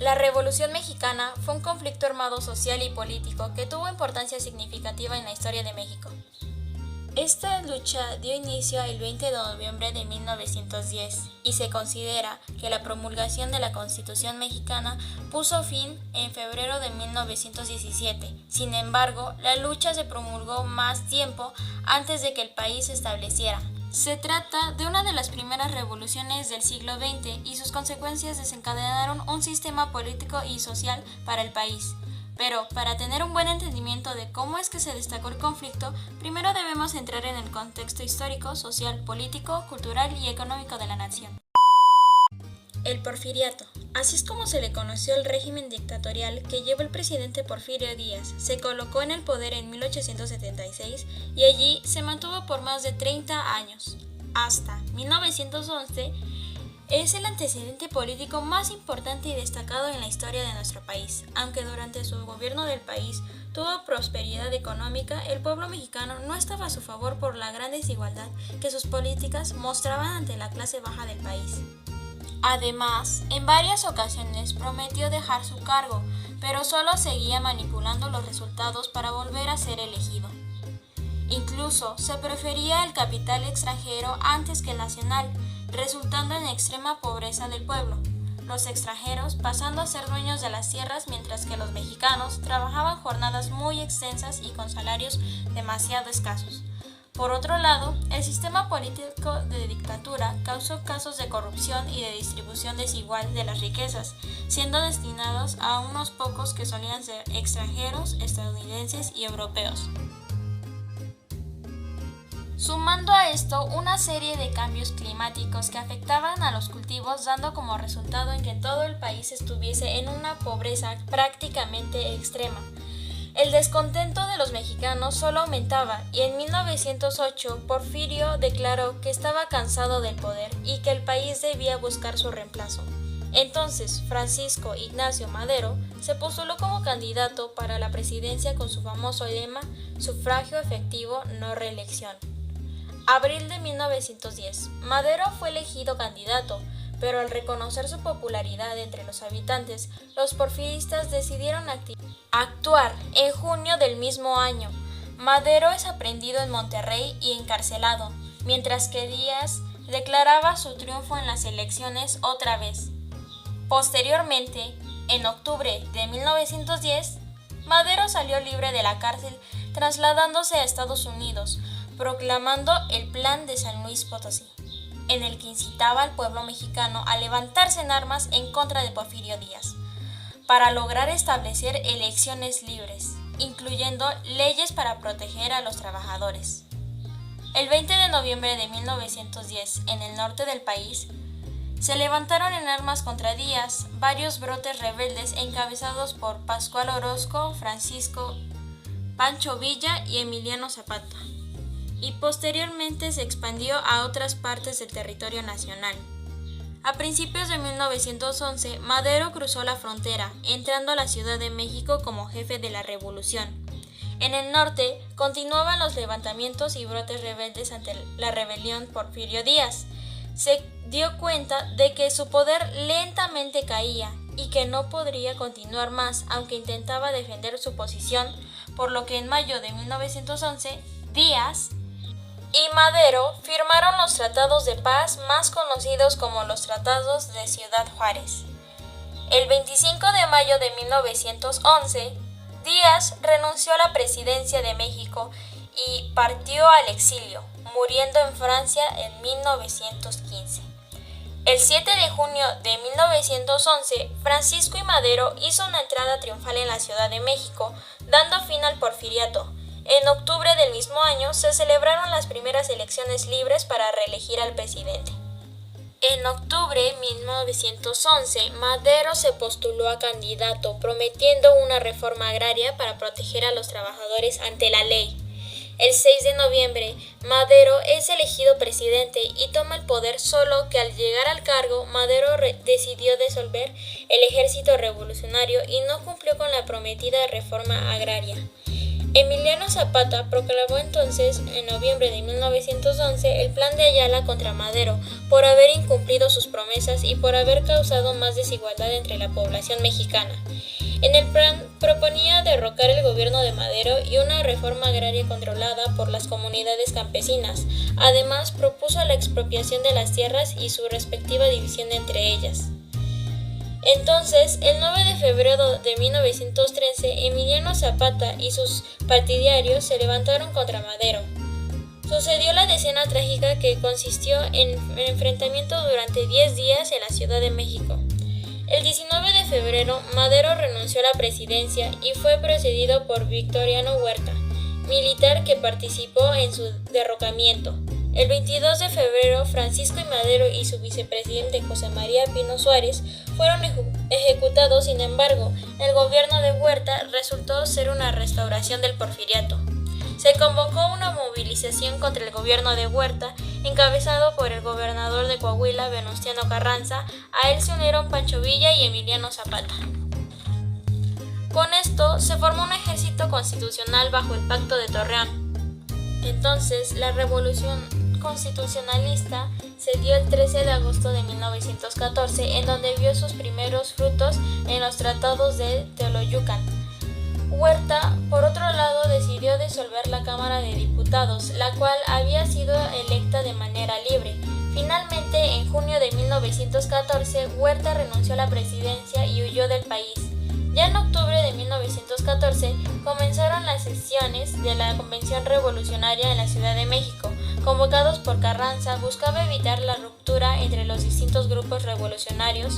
La Revolución Mexicana fue un conflicto armado social y político que tuvo importancia significativa en la historia de México. Esta lucha dio inicio el 20 de noviembre de 1910 y se considera que la promulgación de la Constitución mexicana puso fin en febrero de 1917. Sin embargo, la lucha se promulgó más tiempo antes de que el país se estableciera. Se trata de una de las primeras revoluciones del siglo XX y sus consecuencias desencadenaron un sistema político y social para el país. Pero, para tener un buen entendimiento de cómo es que se destacó el conflicto, primero debemos entrar en el contexto histórico, social, político, cultural y económico de la nación. El Porfiriato. Así es como se le conoció el régimen dictatorial que llevó el presidente Porfirio Díaz. Se colocó en el poder en 1876 y allí se mantuvo por más de 30 años. Hasta 1911 es el antecedente político más importante y destacado en la historia de nuestro país. Aunque durante su gobierno del país tuvo prosperidad económica, el pueblo mexicano no estaba a su favor por la gran desigualdad que sus políticas mostraban ante la clase baja del país. Además, en varias ocasiones prometió dejar su cargo, pero solo seguía manipulando los resultados para volver a ser elegido. Incluso se prefería el capital extranjero antes que el nacional, resultando en extrema pobreza del pueblo, los extranjeros pasando a ser dueños de las tierras mientras que los mexicanos trabajaban jornadas muy extensas y con salarios demasiado escasos. Por otro lado, el sistema político de dictadura causó casos de corrupción y de distribución desigual de las riquezas, siendo destinados a unos pocos que solían ser extranjeros, estadounidenses y europeos. Sumando a esto una serie de cambios climáticos que afectaban a los cultivos, dando como resultado en que todo el país estuviese en una pobreza prácticamente extrema. El descontento de los mexicanos solo aumentaba y en 1908 Porfirio declaró que estaba cansado del poder y que el país debía buscar su reemplazo. Entonces, Francisco Ignacio Madero se postuló como candidato para la presidencia con su famoso lema "Sufragio efectivo, no reelección". Abril de 1910. Madero fue elegido candidato, pero al reconocer su popularidad entre los habitantes, los porfiristas decidieron actuar. En junio del mismo año, Madero es aprehendido en Monterrey y encarcelado, mientras que Díaz declaraba su triunfo en las elecciones otra vez. Posteriormente, en octubre de 1910, Madero salió libre de la cárcel, trasladándose a Estados Unidos, proclamando el Plan de San Luis Potosí, en el que incitaba al pueblo mexicano a levantarse en armas en contra de Porfirio Díaz, para lograr establecer elecciones libres, incluyendo leyes para proteger a los trabajadores. El 20 de noviembre de 1910, en el norte del país, se levantaron en armas contra Díaz varios brotes rebeldes encabezados por Pascual Orozco, Francisco Pancho Villa y Emiliano Zapata, y posteriormente se expandió a otras partes del territorio nacional. A principios de 1911, Madero cruzó la frontera, entrando a la Ciudad de México como jefe de la revolución. En el norte, continuaban los levantamientos y brotes rebeldes ante la rebelión Porfirio Díaz. Se dio cuenta de que su poder lentamente caía y que no podría continuar más, aunque intentaba defender su posición, por lo que en mayo de 1911, Díaz y Madero firmaron los tratados de paz más conocidos como los Tratados de Ciudad Juárez. El 25 de mayo de 1911, Díaz renunció a la presidencia de México y partió al exilio, muriendo en Francia en 1915. El 7 de junio de 1911, Francisco I. Madero hizo una entrada triunfal en la Ciudad de México, dando fin al porfiriato. En octubre del mismo año se celebraron las primeras elecciones libres para reelegir al presidente. En octubre de 1911, Madero se postuló a candidato, prometiendo una reforma agraria para proteger a los trabajadores ante la ley. El 6 de noviembre, Madero es elegido presidente y toma el poder, solo que al llegar al cargo, Madero decidió disolver el ejército revolucionario y no cumplió con la prometida reforma agraria. Emiliano Zapata proclamó entonces, en noviembre de 1911, el Plan de Ayala contra Madero, por haber incumplido sus promesas y por haber causado más desigualdad entre la población mexicana. En el plan proponía derrocar el gobierno de Madero y una reforma agraria controlada por las comunidades campesinas. Además, propuso la expropiación de las tierras y su respectiva división entre ellas. Entonces, el 9 de febrero de 1913, Emiliano Zapata y sus partidarios se levantaron contra Madero. Sucedió la escena trágica que consistió en enfrentamiento durante 10 días en la Ciudad de México. El 19 de febrero, Madero renunció a la presidencia y fue precedido por Victoriano Huerta, militar que participó en su derrocamiento. El 22 de febrero, Francisco I. Madero y su vicepresidente José María Pino Suárez fueron ejecutados. Sin embargo, el gobierno de Huerta resultó ser una restauración del porfiriato. Se convocó una movilización contra el gobierno de Huerta, encabezado por el gobernador de Coahuila, Venustiano Carranza. A él se unieron Pancho Villa y Emiliano Zapata. Con esto, se formó un ejército constitucional bajo el Pacto de Torreón. Entonces, la revolución constitucionalista se dio el 13 de agosto de 1914, en donde vio sus primeros frutos en los tratados de Teoloyucan. Huerta, por otro lado, decidió disolver la Cámara de Diputados, la cual había sido electa de manera libre. Finalmente, en junio de 1914, Huerta renunció a la presidencia y huyó del país. Ya en octubre de 1914 comenzaron las sesiones de la Convención Revolucionaria en la Ciudad de México. Convocados por Carranza, buscaba evitar la ruptura entre los distintos grupos revolucionarios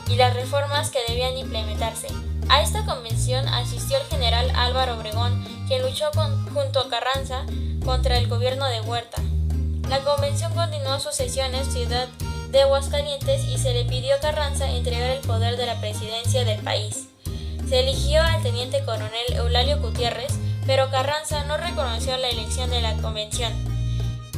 y las reformas que debían implementarse. A esta convención asistió el general Álvaro Obregón, quien luchó junto a Carranza contra el gobierno de Huerta. La convención continuó sus sesiones en Ciudad de Aguascalientes y se le pidió a Carranza entregar el poder de la presidencia del país. Se eligió al teniente coronel Eulalio Gutiérrez, pero Carranza no reconoció la elección de la convención.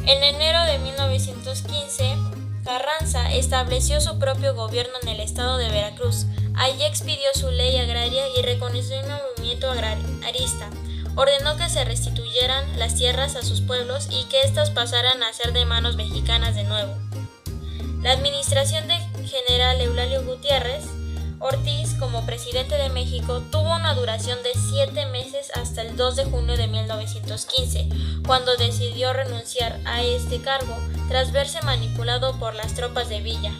En enero de 1915, Carranza estableció su propio gobierno en el estado de Veracruz. Allí expidió su ley agraria y reconoció un movimiento agrarista. Ordenó que se restituyeran las tierras a sus pueblos y que éstas pasaran a ser de manos mexicanas de nuevo. La administración del general Eulalio Gutiérrez Ortiz, como presidente de México, tuvo una duración de 7 meses hasta el 2 de junio de 1915, cuando decidió renunciar a este cargo tras verse manipulado por las tropas de Villa.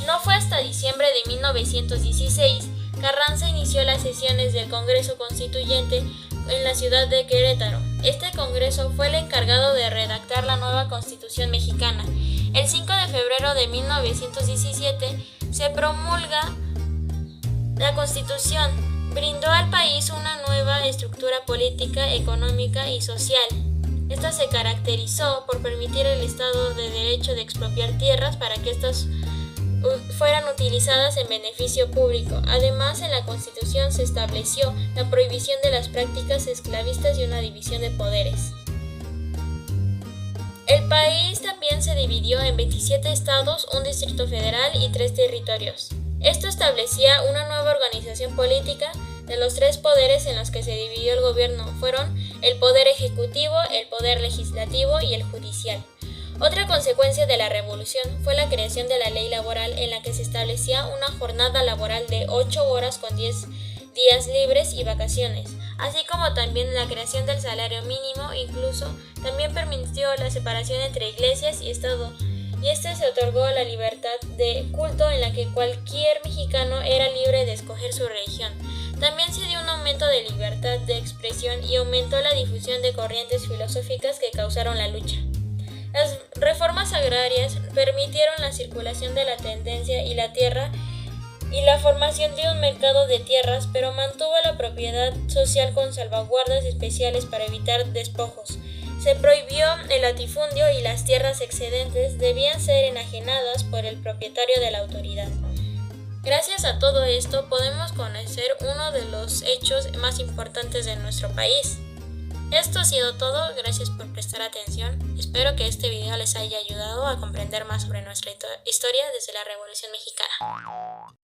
No fue hasta diciembre de 1916 Carranza inició las sesiones del Congreso Constituyente en la ciudad de Querétaro. Este congreso fue el encargado de redactar la nueva Constitución mexicana. El 5 de febrero de 1917 se promulga la Constitución. Brindó al país una nueva estructura política, económica y social. Esta se caracterizó por permitir al Estado de Derecho de expropiar tierras para que éstas fueran utilizadas en beneficio público. Además, en la Constitución se estableció la prohibición de las prácticas esclavistas y una división de poderes. El país también se dividió en 27 estados, un distrito federal y 3 territorios. Esto establecía una nueva organización política. De los 3 poderes en los que se dividió el gobierno fueron el poder ejecutivo, el poder legislativo y el judicial. Otra consecuencia de la revolución fue la creación de la ley laboral, en la que se establecía una jornada laboral de 8 horas con 10 días libres y vacaciones, así como también la creación del salario mínimo. Incluso también permitió la separación entre iglesias y Estado, y se otorgó la libertad de culto, en la que cualquier mexicano era libre de escoger su religión. También se dio un aumento de libertad de expresión y aumentó la difusión de corrientes filosóficas que causaron la lucha. Las reformas agrarias permitieron la circulación de la tendencia y la tierra y la formación de un mercado de tierras, pero mantuvo la propiedad social con salvaguardas especiales para evitar despojos. Se prohibió el latifundio y las tierras excedentes debían ser enajenadas por el propietario de la autoridad. Gracias a todo esto podemos conocer uno de los hechos más importantes de nuestro país. Esto ha sido todo, gracias por prestar atención. Espero que este video les haya ayudado a comprender más sobre nuestra historia desde la Revolución Mexicana.